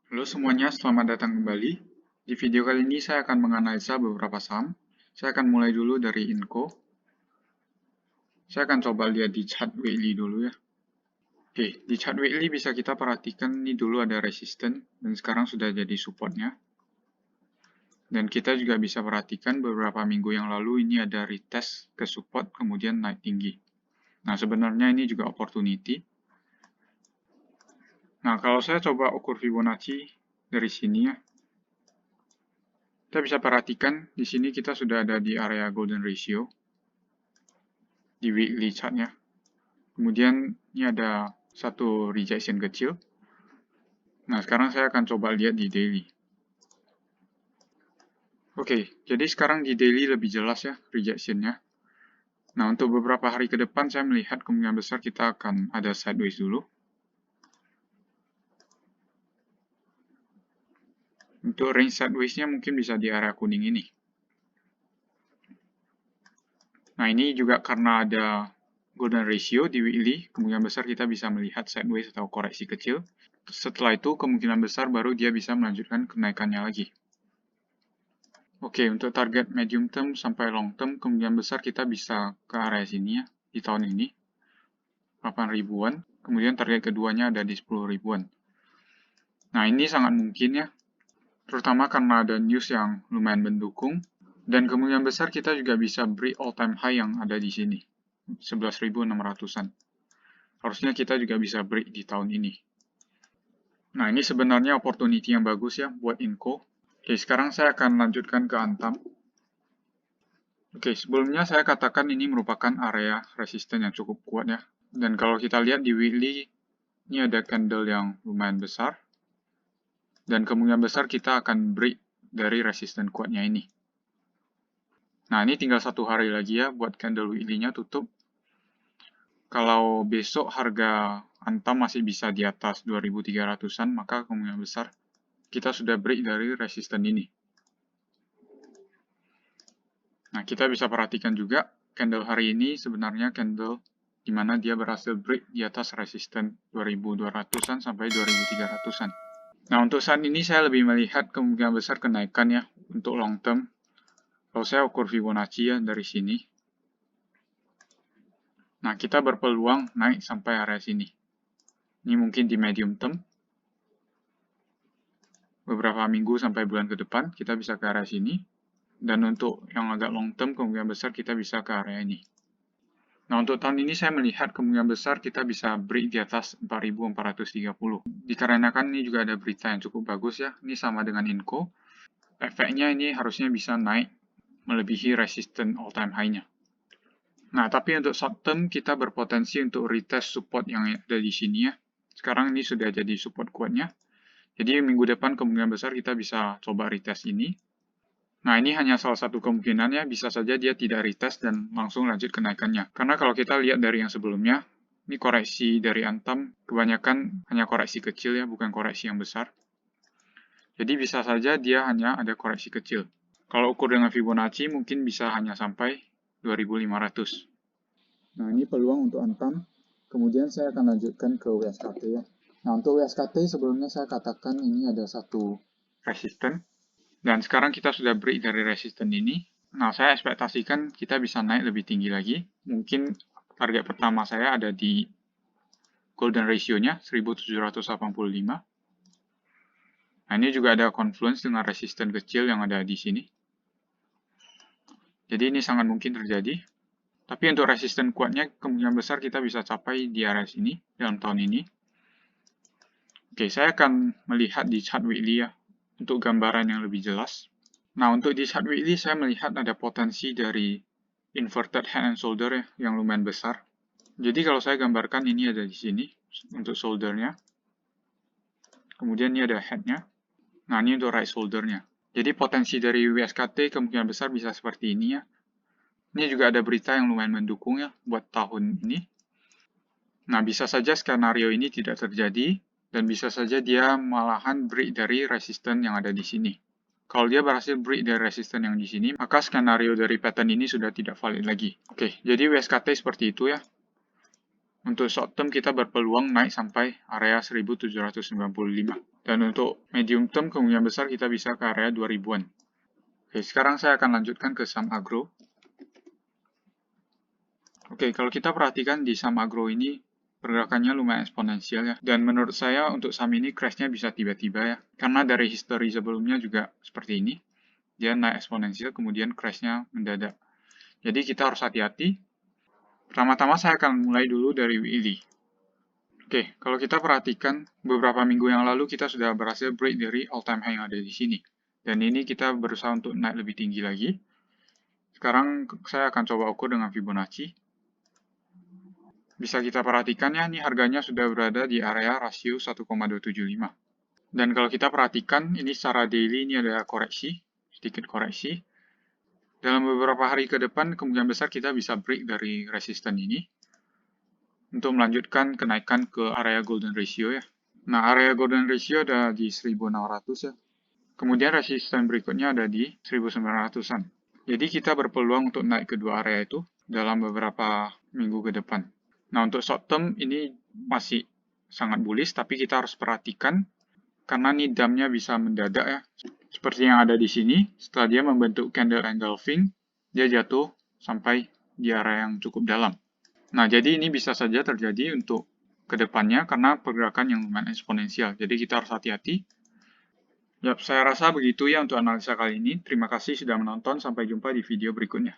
Halo semuanya, selamat datang kembali. Di video kali ini saya akan menganalisa beberapa saham. Saya akan mulai dulu dari Inco. Saya akan coba lihat di chart weekly dulu ya. Oke, di chart weekly bisa kita perhatikan ini dulu ada resisten dan sekarang sudah jadi supportnya. Dan kita juga bisa perhatikan beberapa minggu yang lalu ini ada retest ke support kemudian naik tinggi. Nah, sebenarnya ini juga opportunity. Nah, kalau saya coba ukur Fibonacci dari sini ya, kita bisa perhatikan di sini kita sudah ada di area golden ratio di weekly chartnya. Kemudian ini ada satu rejection kecil. Nah, sekarang saya akan coba lihat di daily. Oke, jadi sekarang di daily lebih jelas ya rejectionnya. Nah, untuk beberapa hari ke depan saya melihat kemungkinan besar kita akan ada sideways dulu. Untuk range sideways-nya mungkin bisa di area kuning ini. Nah, ini juga karena ada golden ratio di weekly, kemungkinan besar kita bisa melihat sideways atau koreksi kecil. Setelah itu, kemungkinan besar baru dia bisa melanjutkan kenaikannya lagi. Oke, untuk target medium term sampai long term, kemungkinan besar kita bisa ke area sini ya, di tahun ini, 8 ribuan. Kemudian target keduanya ada di 10 ribuan. Nah, ini sangat mungkin ya, terutama karena ada news yang lumayan mendukung. Dan kemungkinan besar kita juga bisa break all time high yang ada di sini, 11.600-an. Harusnya kita juga bisa break di tahun ini. Nah, ini sebenarnya opportunity yang bagus ya buat Inco. Oke, sekarang saya akan lanjutkan ke Antam. Oke, sebelumnya saya katakan ini merupakan area resisten yang cukup kuat ya. Dan kalau kita lihat di weekly, ini ada candle yang lumayan besar. Dan kemungkinan besar kita akan break dari resisten kuatnya ini. Nah, ini tinggal satu hari lagi ya buat candle weekly-nya tutup. Kalau besok harga Antam masih bisa di atas 2.300-an, maka kemungkinan besar kita sudah break dari resisten ini. Nah, kita bisa perhatikan juga candle hari ini sebenarnya candle di mana dia berhasil break di atas resisten 2.200-an sampai 2.300-an. Nah, untuk saat ini saya lebih melihat kemungkinan besar kenaikan ya untuk long term. Kalau saya ukur Fibonacci ya dari sini. Nah, kita berpeluang naik sampai area sini. Ini mungkin di medium term. Beberapa minggu sampai bulan ke depan kita bisa ke area sini. Dan untuk yang agak long term kemungkinan besar kita bisa ke area ini. Nah, untuk tahun ini saya melihat kemungkinan besar kita bisa break di atas 4.430. Dikarenakan ini juga ada berita yang cukup bagus ya. Ini sama dengan Inco. Efeknya ini harusnya bisa naik melebihi resisten all time high-nya. Nah, tapi untuk short term kita berpotensi untuk retest support yang ada di sini ya. Sekarang ini sudah jadi support kuatnya. Jadi minggu depan kemungkinan besar kita bisa coba retest ini. Nah, ini hanya salah satu kemungkinan ya, bisa saja dia tidak retest dan langsung lanjut kenaikannya. Karena kalau kita lihat dari yang sebelumnya, ini koreksi dari Antam, kebanyakan hanya koreksi kecil ya, bukan koreksi yang besar. Jadi bisa saja dia hanya ada koreksi kecil. Kalau ukur dengan Fibonacci mungkin bisa hanya sampai 2.500. Nah, ini peluang untuk Antam. Kemudian saya akan lanjutkan ke WSKT ya. Nah, untuk WSKT sebelumnya saya katakan ini ada satu resisten. Dan sekarang kita sudah break dari resisten ini. Nah, saya ekspektasikan kita bisa naik lebih tinggi lagi. Mungkin target pertama saya ada di golden ratio-nya 1785. Nah, ini juga ada confluence dengan resisten kecil yang ada di sini. Jadi ini sangat mungkin terjadi. Tapi untuk resisten kuatnya kemungkinan besar kita bisa capai di area sini dalam tahun ini. Oke, saya akan melihat di chart weekly ya untuk gambaran yang lebih jelas. Nah, untuk di chart weekly saya melihat ada potensi dari inverted head and shoulder ya, yang lumayan besar. Jadi kalau saya gambarkan ini ada di sini untuk shoulder-nya. Kemudian ini ada head-nya. Nah, ini untuk right shoulder-nya. Jadi potensi dari WSKT kemungkinan besar bisa seperti ini ya. Ini juga ada berita yang lumayan mendukung ya buat tahun ini. Nah, bisa saja skenario ini tidak terjadi dan bisa saja dia malahan break dari resisten yang ada di sini. Kalau dia berhasil break dari resisten yang di sini, maka skenario dari pattern ini sudah tidak valid lagi. Oke, jadi WSKT seperti itu ya. Untuk short term kita berpeluang naik sampai area 1795. Dan untuk medium term kemungkinan besar kita bisa ke area 2000-an. Oke, sekarang saya akan lanjutkan ke saham agro. Oke, kalau kita perhatikan di saham agro ini pergerakannya lumayan eksponensial ya. Dan menurut saya untuk saham ini crash-nya bisa tiba-tiba ya. Karena dari history sebelumnya juga seperti ini. Dia naik eksponensial kemudian crash-nya mendadak. Jadi kita harus hati-hati. Pertama-tama saya akan mulai dulu dari WILI. Oke, kalau kita perhatikan beberapa minggu yang lalu kita sudah berhasil break dari all-time high yang ada di sini. Dan ini kita berusaha untuk naik lebih tinggi lagi. Sekarang saya akan coba ukur dengan Fibonacci. Bisa kita perhatikan ya, ini harganya sudah berada di area rasio 1,275. Dan kalau kita perhatikan, ini secara daily ini ada koreksi, sedikit koreksi. Dalam beberapa hari ke depan, kemungkinan besar kita bisa break dari resisten ini untuk melanjutkan kenaikan ke area golden ratio ya. Nah, area golden ratio ada di 1600 ya. Kemudian resisten berikutnya ada di 1900-an. Jadi kita berpeluang untuk naik ke dua area itu dalam beberapa minggu ke depan. Nah, untuk short term ini masih sangat bullish, tapi kita harus perhatikan karena ini dump-nya bisa mendadak ya. Seperti yang ada di sini, setelah dia membentuk candle engulfing, dia jatuh sampai di area yang cukup dalam. Nah, jadi ini bisa saja terjadi untuk kedepannya karena pergerakan yang lumayan eksponensial. Jadi kita harus hati-hati. Yap, saya rasa begitu ya untuk analisa kali ini. Terima kasih sudah menonton. Sampai jumpa di video berikutnya.